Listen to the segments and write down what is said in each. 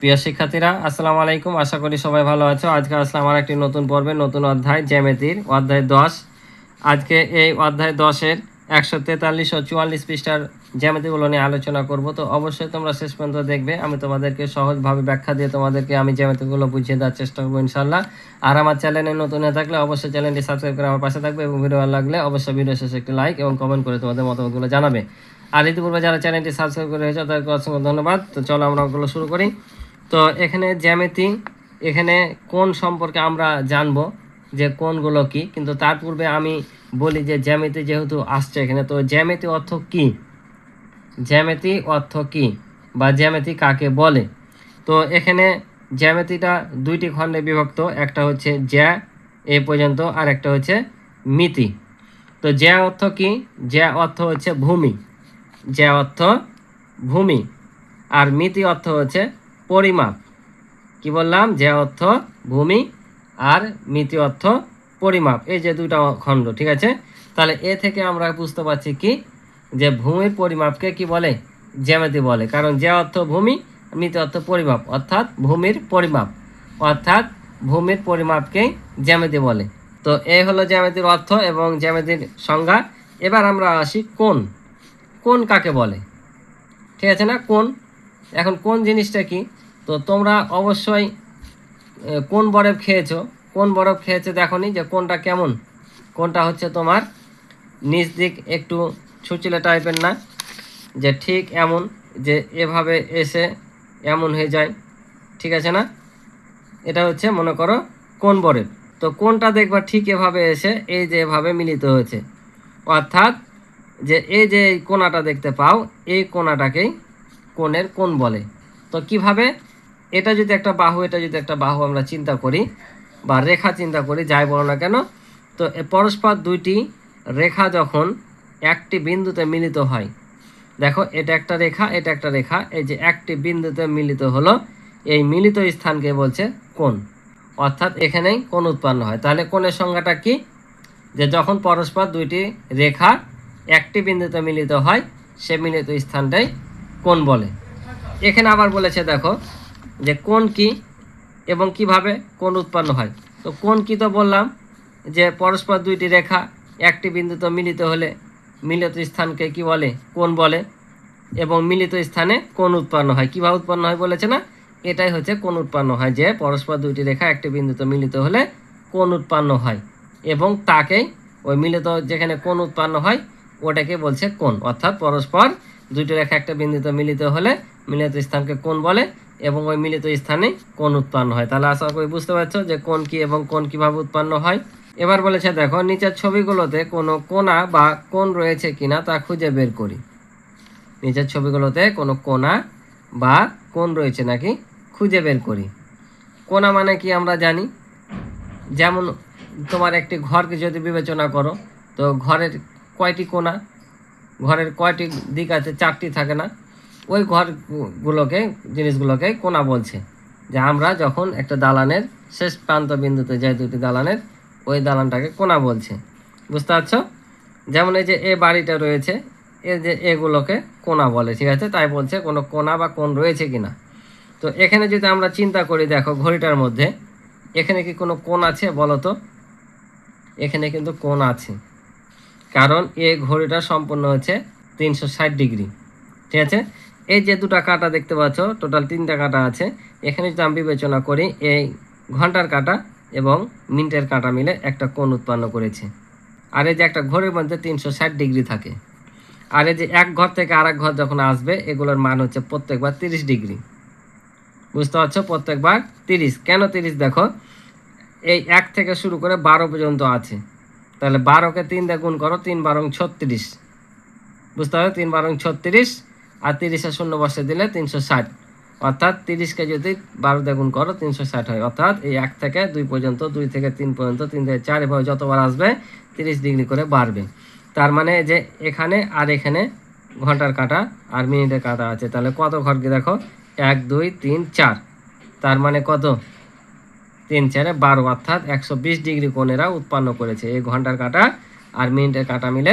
প্রিয় শিক্ষার্থীরা, আসসালামু আলাইকুম। আশা করি সবাই ভালো আছো। আজকে আসলাম আমার একটি নতুন পর্বে, নতুন অধ্যায় জ্যামিতির অধ্যায় 10। আজকে এই অধ্যায় 10-এর 143 ও 44 পৃষ্ঠার জ্যামিতিগুলো নিয়ে আলোচনা করব। তো অবশ্যই তোমরা শেষ পর্যন্ত দেখবে। আমি তোমাদেরকে সহজভাবে ব্যাখ্যা দিয়ে তোমাদেরকে আমি জ্যামিতিগুলো বুঝিয়ে দেওয়ার চেষ্টা করবো ইনশাল্লাহ। আর আমার চ্যানেলে নতুন হয়ে থাকলে অবশ্যই চ্যানেলটি সাবস্ক্রাইব করে আমার পাশে থাকবে এবং ভিডিও ভালো লাগলে অবশ্যই ভিডিও শেষে একটি লাইক এবং কমেন্ট করে তোমাদের মতামতগুলো জানাবে। আর ইতিপূর্বে যারা চ্যানেলটি সাবস্ক্রাইব করে রয়েছে তাদেরকে অসংখ্য ধন্যবাদ। তো চলো আমরা ওগুলো শুরু করি। তো এখানে জ্যামিতি, এখানে কোণ সম্পর্কে আমরা জানবো যে কোণগুলো কি, কিন্তু তার পূর্বে আমি বলি যে জ্যামিতি যেহেতু আসছে এখানে, তো জ্যামিতি অর্থ কি, জ্যামিতি অর্থ কি বা জ্যামিতি কাকে বলে। তো এখানে জ্যামিতিটা দুইটি খণ্ডে বিভক্ত, একটা হচ্ছে জ্যা এই পর্যন্ত, আর একটা হচ্ছে মিতি। তো জ্যা অর্থ কি? জ্যা অর্থ হচ্ছে ভূমি, জ্যা অর্থ ভূমি, আর মিতি অর্থ হচ্ছে পরিমাপ। কি বললাম? জ্যা অর্থ ভূমি আর মিতি অর্থ পরিমাপ, এই যে দুইটা খণ্ড, ঠিক আছে। তাহলে এ থেকে আমরা বুঝতে পারছি কি, যে ভূমির পরিমাপকে কি বলে? জ্যামিতি বলে। কারণ জ্যা অর্থ ভূমি, মিতি অর্থ পরিমাপ, অর্থাৎ ভূমির পরিমাপ, অর্থাৎ ভূমির পরিমাপকেই জ্যামিতি বলে। তো এই হলো জ্যামিতির অর্থ এবং জ্যামিতির সংজ্ঞা। এবার আমরা আসি কোণ। কোণ কাকে বলে? ঠিক আছে না? কোণ, এখন কোন জিনিসটা কি? তো তোমরা অবশ্যই কোন বরফ খেয়েছো, কোন বরফ খেয়েছে দেখোনি যে কোনটা কেমন? কোনটা হচ্ছে তোমার নিচ দিক একটু ছুচিলে টাইপের, না যে ঠিক এমন, যে এভাবে এসে এমন হয়ে যায়, ঠিক আছে না? এটা হচ্ছে মনে করো কোন বরফ। তো কোনটা দেখবা ঠিক এভাবে এসে এই যে এভাবে মিলিত হয়েছে, অর্থাৎ যে এই যে এই কোণাটা দেখতে পাও, এই কোণাটাকেই কোণের কোণ বলে। তো কিভাবে? এটা যদি একটা বাহু, এটা যদি একটা বাহু আমরা চিন্তা করি বা রেখা চিন্তা করি, যাই বলো না কেন, তো পরস্পর দুইটি রেখা যখন একটি বিন্দুতে মিলিত হয়, দেখো এটা একটা রেখা, এটা একটা রেখা, এই যে একটি বিন্দুতে মিলিত হলো, এই মিলিত স্থানকে বলছে কোণ, অর্থাৎ এখানেই কোণ উৎপন্ন হয়। তাহলে কোণের সংজ্ঞাটা কি? যে যখন পরস্পর দুইটি রেখা একটি বিন্দুতে মিলিত হয়, সে মিলিত স্থানটাই কোণ বলে। এখানে আবার বলেছে দেখো যে কোণ কি এবং কিভাবে কোণ উৎপন্ন হয়। তো কোণ কি তো বললাম যে পরস্পর দুইটি রেখা একটি বিন্দুতে মিলিত হলে মিলিত স্থানকে কি বলে? কোণ বলে। এবং মিলিত স্থানে কোণ উৎপন্ন হয়। কিভাবে উৎপন্ন হয় বলেছে না? এটাই হচ্ছে কোণ উৎপন্ন হয়, যে পরস্পর দুইটি রেখা একটি বিন্দুতে মিলিত হলে কোণ উৎপন্ন হয়, এবং তাকেই ওই মিলিত যেখানে কোণ উৎপন্ন হয় ওটাকে বলছে কোণ। অর্থাৎ পরস্পর দুইটি রেখা একটা বিন্দুতে মিলিত হলে মিলিত স্থানকে কোণ বলে, এবং ওই মিলিত স্থানে কোণ উৎপন্ন হয়। তাহলে আশা করি বুঝতে পারছো যে কোণ কি এবং কোণ কিভাবে উৎপন্ন হয়। এবার বলেছে দেখো নিচের ছবিগুলোতে কোনো কোণা বা কোণ রয়েছে কিনা তা খুঁজে বের করি। নিচের ছবিগুলোতে কোনো কোণা বা কোণ রয়েছে নাকি খুঁজে বের করি। কোণা মানে কি আমরা জানি, যেমন তোমার একটি ঘরকে যদি বিবেচনা করো, তো ঘরের কয়টি কোণা? ঘরের কয়টি দিক আছে? চারটি থাকে না? ওই ঘরগুলোকে, জিনিসগুলোকে কোণা বলছে। যে আমরা যখন একটা দালানের শেষ প্রান্ত বিন্দুতে যাই, দুটি দালানের, ওই দালানটাকে কোণা বলছে। বুঝতে পারছো? যেমন এই যে এ বাড়িটা রয়েছে, এই যে এগুলোকে কোণা বলে, ঠিক আছে। তাই বলছে কোনো কোণা বা কোণ রয়েছে কিনা। তো এখানে যদি আমরা চিন্তা করি, দেখো ঘড়িটার মধ্যে এখানে কি কোনো কোণ আছে বলো তো? এখানে কিন্তু কোণ আছে, কারণ এই ঘড়িটা সম্পূর্ণ হচ্ছে 360 ডিগ্রি, ঠিক আছে। এই যে দুটা কাঁটা দেখতে পাচ্ছ, টোটাল 3টা কাঁটা আছে। এখানে যদি আমি বিবেচনা করি, এই ঘন্টার কাঁটা এবং মিনিটের কাঁটা মিলে একটা কোণ উৎপন্ন করেছে। আর এই যে একটা ঘড়ির মধ্যে 360 ডিগ্রি থাকে, আর এই যে এক ঘর থেকে আরেক ঘর যখন আসবে, এগুলোর মান হচ্ছে প্রত্যেকবার 30 ডিগ্রি। বুঝতে পারছো? প্রত্যেকবার 30। কেন 30? দেখো এই 1 থেকে শুরু করে 12 পর্যন্ত আছে, তাহলে 12কে 3 দিয়ে গুণ করো, 3 12 36। বুঝতে হবে? 3 12 36, আর 30-এ শূন্য বসে দিলে 360, অর্থাৎ 30কে যদি 12 দিয়ে গুণ করো 360 হয়। অর্থাৎ এই 1 থেকে 2 পর্যন্ত, 2 থেকে 3 পর্যন্ত, 3 থেকে 4, এভাবে যতবার আসবে 30 ডিগ্রি করে বাড়বে। তার মানে যে এখানে আর এখানে ঘন্টার কাঁটা আর মিনিটের কাঁটা আছে, তাহলে কত ঘরকে দেখো, 1 2 3 4, তার মানে কত? 3 4 12, অর্থাৎ 120 ডিগ্রি কোণেরা উৎপন্ন করেছে। এই ঘন্টার কাঁটা আর মিনিটের কাঁটা মিলে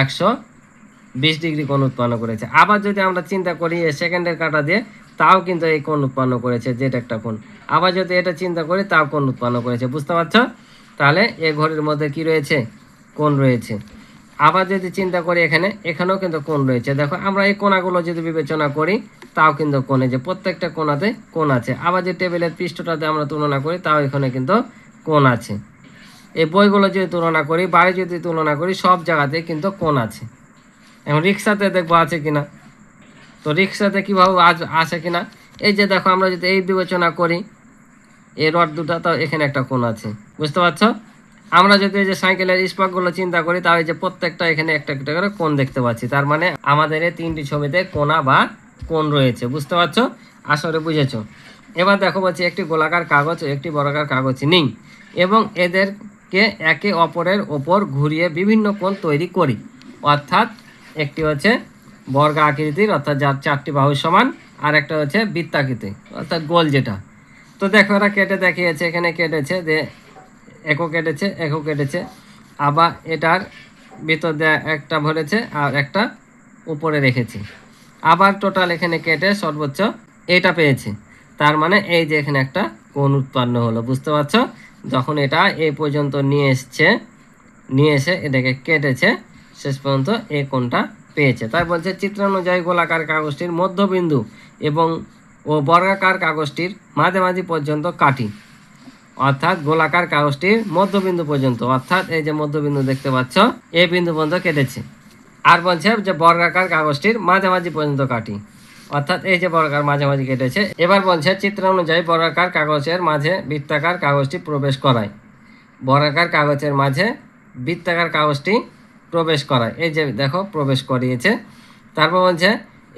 120 ডিগ্রি কোণ উৎপন্ন করেছে। আবার যদি আমরা চিন্তা করি সেকেন্ডের কাঁটা দিয়ে, তাও কিন্তু এই কোণ উৎপন্ন করেছে, যেটা একটা কোণ। আবার যদি এটা চিন্তা করি তাও কোণ উৎপন্ন করেছে, বুঝতে পারছো? তাহলে এই ঘড়ির মধ্যে কি রয়েছে? কোণ রয়েছে। আবার যদি চিন্তা করি এখানেও কিন্তু কোণ রয়েছে। দেখো আমরা এই কোণাগুলো যদি বিবেচনা করি তাও কিন্তু কোণে, যে প্রত্যেকটা কোণাতে কোণ আছে। আবার যে টেবিলের পৃষ্ঠটাতে আমরা তুলনা করি তাও এখানে কিন্তু কোণ আছে। এই বইগুলো যদি তুলনা করি, বাড়ি যদি তুলনা করি, সব জায়গাতে কিন্তু কোণ আছে। এখন রিক্সাতে দেখবো আছে কিনা, তো রিক্সাতে কীভাবে আসে কিনা, এই যে দেখো আমরা যদি এই বিবেচনা করি এই রড দুটা, তো এখানে একটা কোণ আছে, বুঝতে পারছো? আমরা যদি এই যে সাইকেলের স্পকগুলো চিন্তা করি তাও এই যে প্রত্যেকটা এখানে একটা একটা করে কোণ দেখতে পাচ্ছি। তার মানে আমাদের এই তিনটি ছবিতে কোণা বা কোণ রয়েছে, বুঝতে পারছো? আসলে বুঝেছো? এবার দেখো বলছি একটি গোলাকার কাগজ ও একটি বর্গাকার কাগজ নিই এবং এদেরকে একে অপরের ওপর ঘুরিয়ে বিভিন্ন কোণ তৈরি করি। অর্থাৎ একটি হচ্ছে বর্গ আকৃতির, অর্থাৎ যার চারটি বাহু সমান, আর একটা হচ্ছে বৃত্তাকৃতি অর্থাৎ গোল যেটা। তো দেখো এরা কেটে দেখিয়েছে, এখানে কেটেছে যে একও কেটেছে, আবার এটার ভিতর দিয়ে একটা ভরেছে আর একটা উপরে রেখেছে, আবার টোটাল এখানে কেটে সর্বোচ্চ এটা পেয়েছে। তার মানে এই যে এখানে একটা কোণ উৎপন্ন হলো, বুঝতে পারছো? যখন এটা এই পর্যন্ত নিয়ে এসে এটাকে কেটেছে, শেষ পর্যন্ত এই কোণটা পেয়েছে। তাই বলছে চিত্রানুযায়ী গোলাকার কাগজটির মধ্যবিন্দু এবং বর্গাকার কাগজটির মাঝামাঝি পর্যন্ত কাটি। অর্থাৎ গোলাকার কাগজটির মধ্যবিন্দু পর্যন্ত, অর্থাৎ এই যে মধ্যবিন্দু দেখতে পাচ্ছ এই বিন্দু পর্যন্ত কেটেছে। আর বলছে যে বর্গাকার কাগজটির মাঝামাঝি পর্যন্ত কাটি, অর্থাৎ এই যে বর্গাকার মাঝামাঝি কেটেছে। এবার বলছে চিত্র অনুযায়ী বর্গাকার কাগজের মাঝে বৃত্তাকার কাগজটি প্রবেশ করায়। বর্গাকার কাগজের মাঝে বৃত্তাকার কাগজটি প্রবেশ করায়, এই যে দেখো প্রবেশ করিয়েছে। তারপর বলছে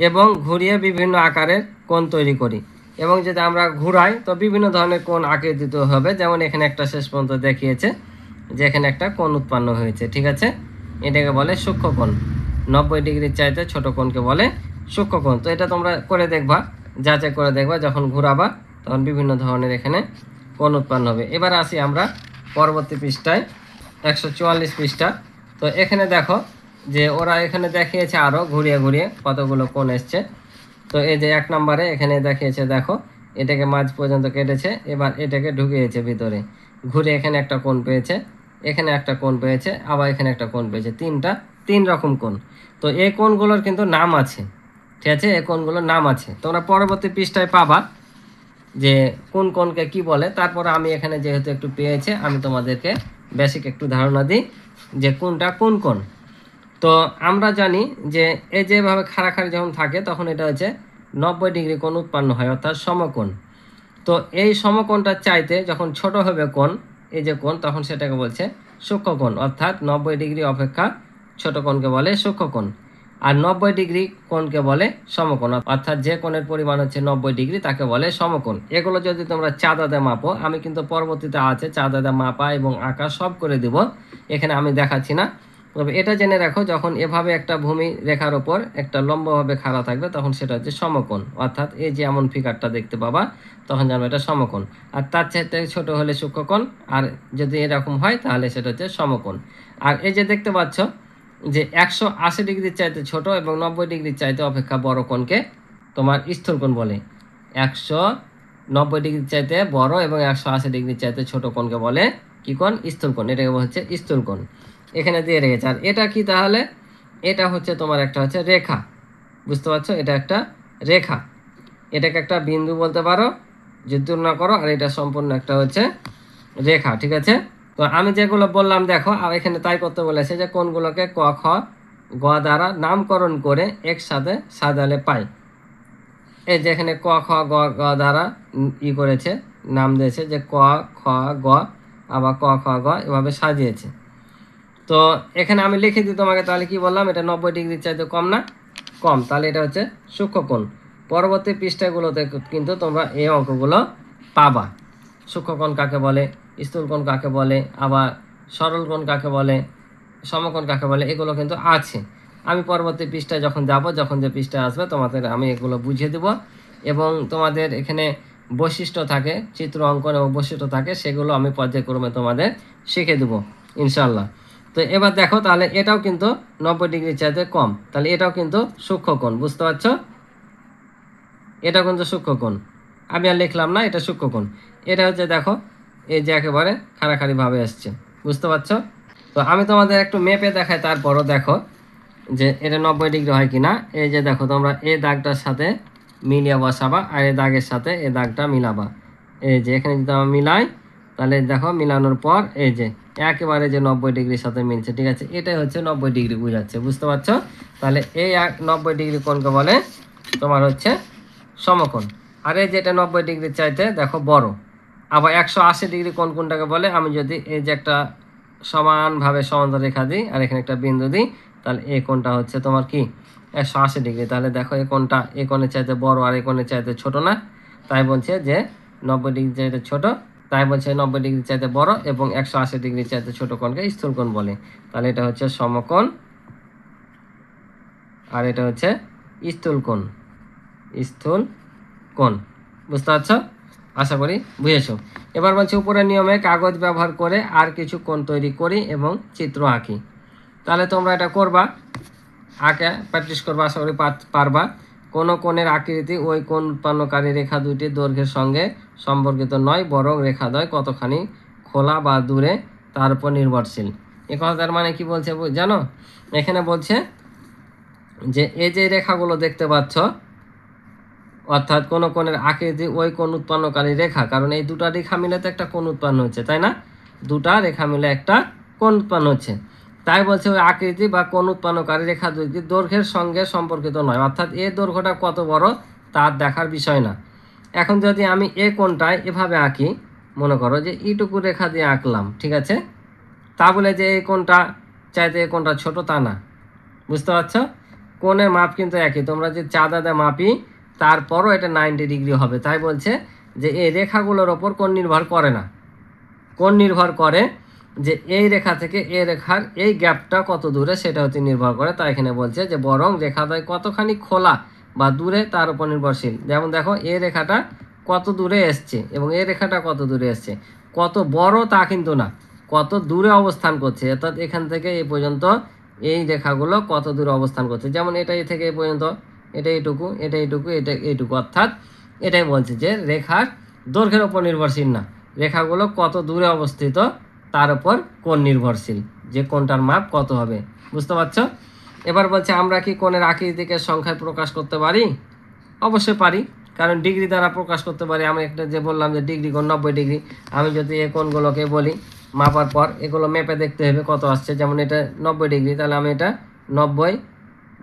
এবং ঘুরিয়ে বিভিন্ন আকারের কোণ তৈরি করি। এবং যদি আমরা ঘুরাই তো বিভিন্ন ধরনের কোণ আকৃতিত হবে, যেমন এখানে একটা শেষ পর্যন্ত দেখিয়েছে যে এখানে একটা কোণ উৎপন্ন হয়েছে, ঠিক আছে? এটাকে বলে সূক্ষ্মকোণ। 90 ডিগ্রির চাইতে ছোট কোণকে বলে সূক্ষ্মকোণ। তো এটা তোমরা করে দেখবা, যাচাই করে দেখবা, যখন ঘুরাবা তখন বিভিন্ন ধরনের এখানে কোণ উৎপন্ন হবে। এবার আসি আমরা পরবর্তী পৃষ্ঠায়, 144 পৃষ্ঠা। তো এখানে দেখো যে ওরা এখানে দেখিয়েছে আরও ঘুরিয়ে ঘুরিয়ে কতগুলো কোণ এসছে। তো এই যে 1 নম্বরে এখানে দেখিয়েছে, দেখো এটাকে মাঝ পর্যন্ত কেটেছে, এবার এটাকে ঢুকিয়েছে ভিতরে, ঘুরে এখানে একটা কোণ পেয়েছে, এখানে একটা কোণ পেয়েছে, আবার এখানে একটা কোণ পেয়েছে, তিন রকম কোণ। তো এই কোণগুলোর কিন্তু নাম আছে, ঠিক আছে? এই কোণগুলোর নাম আছে, তোমরা পরবর্তী পৃষ্ঠায় পাবা যে কোন কোণকে কি বলে। তারপরে আমি এখানে যেহেতু একটু পেয়েছে, আমি তোমাদেরকে বেসিক একটু ধারণা দিই যে কোনটা কোন কোণ। তো আমরা জানি যে এই যেভাবে খাড়াখাড়ি যখন থাকে তখন এটা হচ্ছে 90 ডিগ্রি কোণ উৎপন্ন হয়, অর্থাৎ সমকোণ। তো এই সমকোণটার চাইতে যখন ছোট হবে কোণ, এই যে কোণ, তখন সেটাকে বলছে সূক্ষ্মকোণ, অর্থাৎ 90 ডিগ্রি অপেক্ষা ছোট কোণকে বলে সূক্ষ্মকোণ। আর 90 ডিগ্রি কোণকে বলে সমকোণ, অর্থাৎ যে কোণের পরিমাণ হচ্ছে 90 ডিগ্রি তাকে বলে সমকোণ। এগুলো যদি তোমরা চাঁদাতে মাপো, আমি কিন্তু পরবর্তীতে আছে চাঁদাতে মাপা এবং আঁকা সব করে দেব, এখানে আমি দেখাচ্ছি না। তবে এটা জেনে রাখো, যখন এভাবে একটা ভূমি রেখার ওপর একটা লম্বভাবে খাড়া থাকবে তখন সেটা হচ্ছে সমকোণ, অর্থাৎ এই যে এমন ফিগারটা দেখতে পাবা তখন জানবে এটা সমকোণ। আর তার চাইতে ছোট হলে সূক্ষ্মকোণ, আর যদি এরকম হয় তাহলে সেটা হচ্ছে সমকোণ। আর এই যে দেখতে পাচ্ছ যে 180 ডিগ্রির চাইতে ছোট এবং 90 ডিগ্রির চাইতে অপেক্ষা বড় কোণকে তোমার স্থূলকোণ বলে। 190 ডিগ্রির চাইতে বড় এবং 180 ডিগ্রির চাইতে ছোট কোণকে বলে কি কোণ? স্থূলকোণ। এটাকে হচ্ছে স্থূলকোণ, এখানে দিয়ে রেখেছে। আর এটা কি তাহলে? এটা হচ্ছে তোমার একটা হচ্ছে রেখা, বুঝতে পারছো? এটা একটা রেখা, এটাকে একটা বিন্দু বলতে পারো যদি তুলনা করো, আর এটা সম্পূর্ণ একটা হচ্ছে রেখা, ঠিক আছে? তো আমি যেগুলো বললাম দেখো, আর এখানে তাই করতে বলেছে যে কোনগুলোকে ক খ গ দ্বারা নামকরণ করে একসাথে সাজালে পাই। এই যে এখানে ক খ গ গ দ্বারা করেছে, নাম দিয়েছে যে ক খ গ, আবার ক খ গ এভাবে সাজিয়েছে। তো এখানে আমি লিখে দিই তোমাকে, তাহলে কি বললাম? এটা 90 ডিগ্রির চাইতে কম না? কম, তাহলে এটা হচ্ছে সূক্ষ্মকোণ। পরবর্তী পৃষ্ঠাগুলোতে কিন্তু তোমরা এই অঙ্কগুলো পাবা। সূক্ষ্মকোণ কাকে বলে, স্থূলকোণ কাকে বলে, আবার সরল কোণ কাকে বলে, সমকোণ কাকে বলে, এগুলো কিন্তু আছে। আমি পরবর্তী পৃষ্ঠায় যখন যাব, যখন যে পৃষ্ঠায় আসবে তোমাদের আমি এগুলো বুঝিয়ে দেব। এবং তোমাদের এখানে বৈশিষ্ট্য থাকে, চিত্র অঙ্কন এবং বৈশিষ্ট্য থাকে, সেগুলো আমি পর্যায়ক্রমে তোমাদের শিখে দেবো ইনশাল্লাহ। তো এবার দেখো, তাহলে এটাও কিন্তু 90 ডিগ্রির চাইতে কম, তাহলে এটাও কিন্তু সূক্ষ্মকোণ, বুঝতে পারছো? এটা কিন্তু সূক্ষ্মকোণ, আমি আর লিখলাম না, এটা সূক্ষ্মকোণ। এটা হচ্ছে দেখো এই যে একেবারে খাড়াখাড়িভাবে আসছে, বুঝতে পারছো? তো আমি তোমাদের একটু মেপে দেখাই, তারপরও দেখো যে এটা 90 ডিগ্রি হয় কি না। এই যে দেখো তোমরা এই দাগটার সাথে মিলিয়ে বসাবা, আর এই দাগের সাথে এই দাগটা মিলাবা। এই যে এখানে যদি আমরা মিলাই, তাহলে দেখো মিলানোর পর এই যে একেবারে যে 90 ডিগ্রির সাথে মিলছে, ঠিক আছে? এটাই হচ্ছে 90 ডিগ্রি বোঝাচ্ছে, বুঝতে পারছো? তাহলে এই 90 ডিগ্রি কোণকে বলে তোমার হচ্ছে সমকোণ। আর এই যেটা 90 ডিগ্রির চাইতে দেখো বড়। আবার 180 ডিগ্রি কোণ কোনটাকে বলে, আমি যদি এই যে একটা সমানভাবে সমান্তর রেখা দিই আর এখানে একটা বিন্দু দিই, তাহলে এই কোণটা হচ্ছে তোমার কি 180 ডিগ্রি। তাহলে দেখো এই কোণটা এই কোণের চাইতে বড় আর এই কোণের চাইতে ছোট না, তাই বলছে যে 90 ডিগ্রি চাইতে ছোট, তাই বলছে 90 ডিগ্রি চাইতে বড় এবং 180 ডিগ্রি চাইতে ছোট কোণকে স্থূলকোণ বলে। তাহলে এটা হচ্ছে সমকোণ আর এটা হচ্ছে স্থূলকোণ, স্থূলকোণ, বুঝতে পারছো? আশা করি বুঝেছো। এবার বলছে উপরের নিয়মে কাগজ ব্যবহার করে আর কিছু কোণ তৈরি করি এবং চিত্র আঁকি। তাহলে তোমরা এটা করবা, আঁকে প্র্যাকটিস করবা, আশা করি পারবা। কোনো কোণের আকৃতি ওই কোণ উৎপন্নকারী রেখা দুইটির দৈর্ঘ্যের সঙ্গে সম্পর্কিত নয়, বরং রেখাদ্বয় কতখানি খোলা বা দূরে তার উপর নির্ভরশীল। এ কথাটার মানে কি বলছে জানো? এখানে বলছে যে এই যে রেখাগুলো দেখতে পাচ্ছ, অর্থাৎ কোনো কোণের আকৃতি ওই কোণ উৎপন্নকারী রেখা, কারণ এই দুটা রেখা মিলে তো একটা কোণ উৎপন্ন হচ্ছে, তাই না? দুটা রেখা মিলে একটা কোণ উৎপন্ন হচ্ছে, তাই বলছে ওই আকৃতি বা কোণ উৎপন্নকারী রেখা দুটি দৈর্ঘ্যের সঙ্গে সম্পর্কিত নয়, অর্থাৎ এই দৈর্ঘ্যটা কত বড় তার দেখার বিষয় না। এখন যদি আমি এই কোণটায় এভাবে আঁকি, মনে করো যে এইটুকু রেখা দিয়ে আঁকলাম, ঠিক আছে? তা বলে যে এই কোণটা চাইতে এই কোণটা ছোট তা না, বুঝতে পারছো? কোণের মাপ কিন্তু একই, তোমরা যে চাঁদা দিয়ে মাপি তারপরও এটা 90 ডিগ্রি হবে। তাই বলছে যে এই রেখাগুলোর ওপর কোণ নির্ভর করে না, কোণ নির্ভর করে যে এই রেখা থেকে এই রেখার এই গ্যাপটা কত দূরে সেটা হচ্ছে নির্ভর করে। তাই এখানে বলছে যে বরং রেখাদ্বয় কতখানি খোলা বা দূরে তার উপর নির্ভরশীল। যেমন দেখো এই রেখাটা কত দূরে এসছে এবং এই রেখাটা কত দূরে এসছে, কত বড় তা কিন্তু না, কত দূরে অবস্থান করছে, অর্থাৎ এখান থেকে এই পর্যন্ত এই রেখাগুলো কত দূরে অবস্থান করছে। যেমন এটা এই থেকে এই পর্যন্ত, এটা এইটুকু, এটা এইটুকু, এটা এইটুকু, অর্থাৎ এটাই বলছে যে রেখার দৈর্ঘ্যের উপর নির্ভরশীল না, রেখাগুলো কত দূরে অবস্থিত তার উপর কোণ নির্ভরশীল, যে কোণটার মাপ কত হবে, বুঝতে পারছো? এবার বলছে আমরা কি কোণের আকৃতিকে সংখ্যায় প্রকাশ করতে পারি? অবশ্যই পারি, কারণ ডিগ্রি দ্বারা প্রকাশ করতে পারি। আমি একটা যে বললাম যে ডিগ্রি কোণ 90 ডিগ্রি, আমি যদি এই কোণগুলোকে বলি মাপার পর এগুলো মেপে দেখতে হবে কত আসছে। যেমন এটা 90 ডিগ্রি, তাহলে আমি এটা 90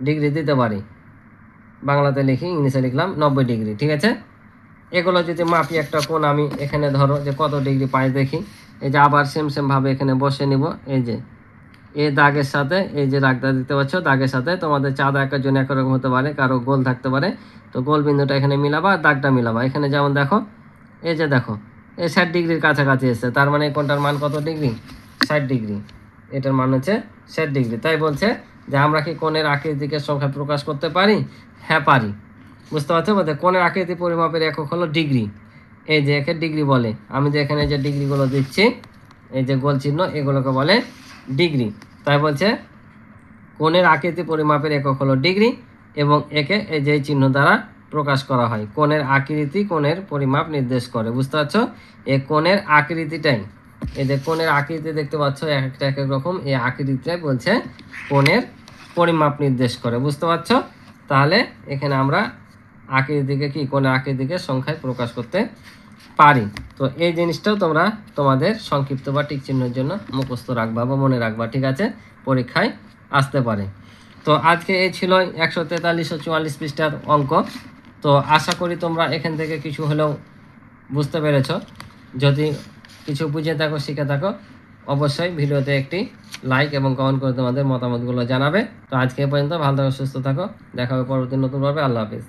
ডিগ্রি দিতে পারি, বাংলাতে লিখি, ইংলিশে লিখলাম 90 ডিগ্রি, ঠিক আছে? এগুলো যদি মাপি একটা কোণ, আমি এখানে ধরো যে কত ডিগ্রি পাই দেখি। এই যে আবার সেমভাবে এখানে বসে নিব, এই যে এই দাগের সাথে এই যে দাগটা দিতে পারছো, দাগের সাথে তোমাদের চাঁদা আঁকার জন্য একরকম হতে পারে, কারো গোল থাকতে পারে। তো গোল বিন্দুটা এখানে মিলাবা আর দাগটা মিলাবা। এখানে যেমন দেখো এই যে দেখো এই 60 ডিগ্রির কাছাকাছি এসছে, তার মানে এই কোণটার মান কত ডিগ্রি? 60 ডিগ্রি, এটার মান হচ্ছে 60 ডিগ্রি। তাই বলছে যে আমরা কি কোণের আকৃতিকে সংখ্যা প্রকাশ করতে পারি? হ্যাঁ পারি, বুঝতে পারছো? বলতে কোণের আকৃতি পরিমাপের একক হলো ডিগ্রি, এই যে একে ডিগ্রি বলে। আমি যে এখানে যে ডিগ্রিগুলো দিচ্ছি, এই যে গোল চিহ্ন, এগুলোকে বলে ডিগ্রি। তাই বলছে কোণের আকৃতি পরিমাপের একক হলো ডিগ্রি এবং একে এই যে চিহ্ন দ্বারা প্রকাশ করা হয়। কোণের আকৃতি কোণের পরিমাপ নির্দেশ করে, বুঝতে পারছো? এই কোণের আকৃতিটাই, এই যে কোণের আকৃতি দেখতে পাচ্ছ একটা এক এক রকম, এই আকৃতিটাই বলছে কোণের পরিমাপ নির্দেশ করে, বুঝতে পারছো? তাহলে এখানে আমরা আকৃতিকে কি কোণের আকৃতিকে সংখ্যায় প্রকাশ করতে পারি। তো এই জিনিসটাও তোমরা তোমাদের সংক্ষিপ্ত বা টিক চিহ্নের জন্য মুখস্থ রাখবা বা মনে রাখবা, ঠিক আছে? পরীক্ষায় আসতে পারে। তো আজকে এই ছিল 143 ও 44 পৃষ্ঠার অঙ্ক। তো আশা করি তোমরা এখান থেকে কিছু হলেও বুঝতে পেরেছো। যদি কিছু বুঝে থাকো, শিখে থাকো, অবশ্যই ভিডিওতে একটি লাইক এবং কমেন্ট করে তোমাদের মতামতগুলো জানাবে। তো আজকে এ পর্যন্ত, ভালো থাকো, সুস্থ থাকো, দেখা হবে পরবর্তী নতুন পর্বে। আল্লাহ হাফিজ।